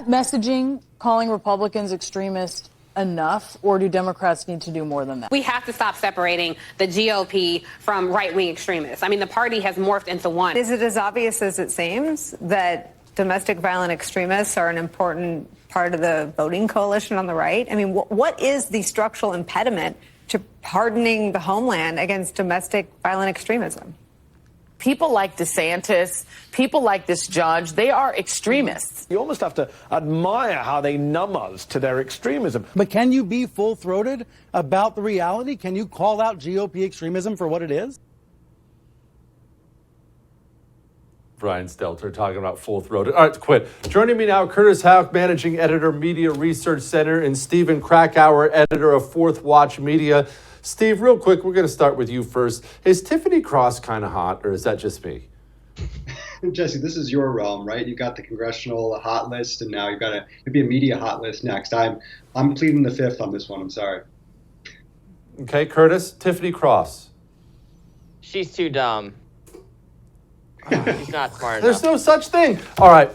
messaging calling Republicans extremists enough, or do Democrats need to do more than that? We have to stop separating the GOP from right-wing extremists. I mean, the party has morphed into one. Is it as obvious as it seems that domestic violent extremists are an important part of the voting coalition on the right? I mean, what is the structural impediment to hardening the homeland against domestic violent extremism? People like DeSantis, people like this judge, they are extremists. You almost have to admire how they numb us to their extremism. But can you be full-throated about the reality? Can you call out GOP extremism for what it is? Brian Stelter talking about full-throated. All right, quit. Joining me now, Curtis Huock, Managing Editor, Media Research Center, and Stephen Krakauer, Editor of FourthWatch.media. Steve, real quick, we're going to start with you first. Is Tiffany Cross kind of hot, or is that just me? Jesse, this is your realm, right? You got the congressional hot list, and now you've got to be a media hot list next. I'm pleading the fifth on this one. I'm sorry. Okay, Curtis, Tiffany Cross. She's too dumb. She's not smart enough. There's no such thing. All right,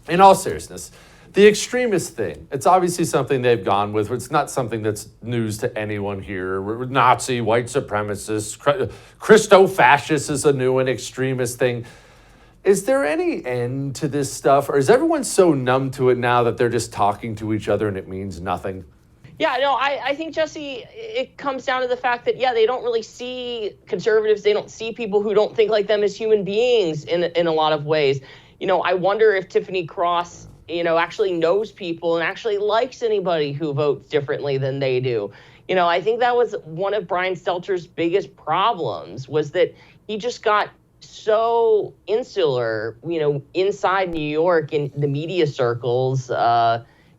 in all seriousness, the extremist thing, it's obviously something they've gone with. It's not something that's news to anyone here. Nazi, white supremacists, Christo-fascist is a new and extremist thing. Is there any end to this stuff? Or is everyone so numb to it now that they're just talking to each other and it means nothing? Yeah, no, I think, Jesse, it comes down to the fact that, yeah, they don't really see conservatives. They don't see people who don't think like them as human beings in a lot of ways. You know, I wonder if Tiffany Cross, you know, actually knows people and actually likes anybody who votes differently than they do. You know, I think that was one of Brian Stelter's biggest problems, was that he just got so insular, you know, inside New York in the media circles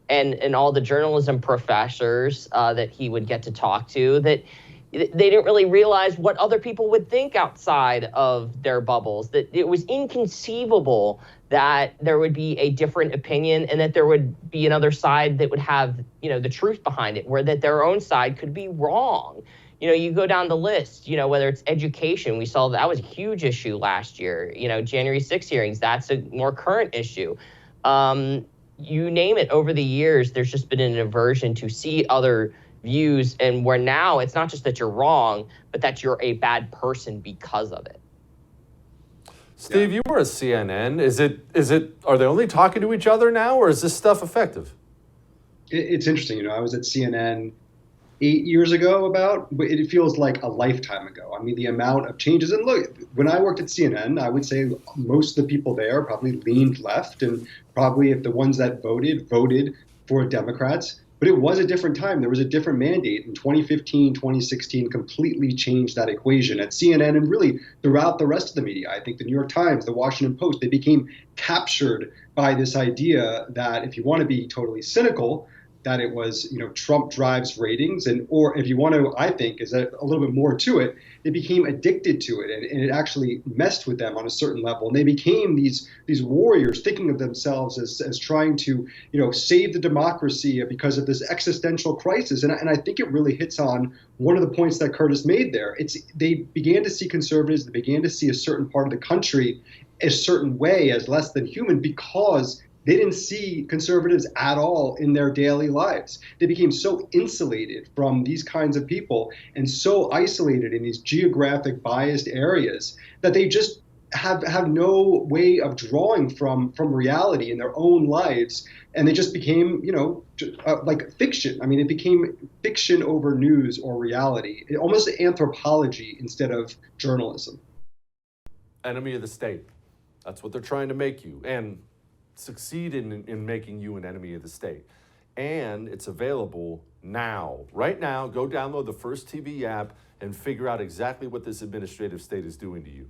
and all the journalism professors that he would get to talk to, that they didn't really realize what other people would think outside of their bubbles, that it was inconceivable that there would be a different opinion and that there would be another side that would have, you know, the truth behind it, where that their own side could be wrong. You know, you go down the list, you know, whether it's education, we saw that was a huge issue last year. You know, January 6 hearings, that's a more current issue. You name it, over the years, there's just been an aversion to see other views, and where now it's not just that you're wrong, but that you're a bad person because of it. Steve, you were at CNN. Are they only talking to each other now, or is this stuff effective? It's interesting. You know, I was at CNN 8 years ago but it feels like a lifetime ago. I mean, the amount of changes. And look, when I worked at CNN, I would say most of the people there probably leaned left, and probably if the ones that voted for Democrats. But it was a different time. There was a different mandate. In 2015, 2016 completely changed that equation at CNN and really throughout the rest of the media. I think the New York Times, the Washington Post, they became captured by this idea that if you want to be totally cynical, that it was, you know, Trump drives ratings, or if you want to, I think, is a little bit more to it, they became addicted to it, and it actually messed with them on a certain level, and they became these warriors, thinking of themselves as trying to, you know, save the democracy because of this existential crisis, and I think it really hits on one of the points that Curtis made there. They began to see conservatives, they began to see a certain part of the country a certain way as less than human because they didn't see conservatives at all in their daily lives. They became so insulated from these kinds of people and so isolated in these geographic biased areas that they just have no way of drawing from reality in their own lives. And they just became, you know, like fiction. I mean, it became fiction over news or reality, almost anthropology instead of journalism. Enemy of the state. That's what they're trying to make you. And succeed in making you an enemy of the state. And it's available now. Right now, go download the First TV app and figure out exactly what this administrative state is doing to you.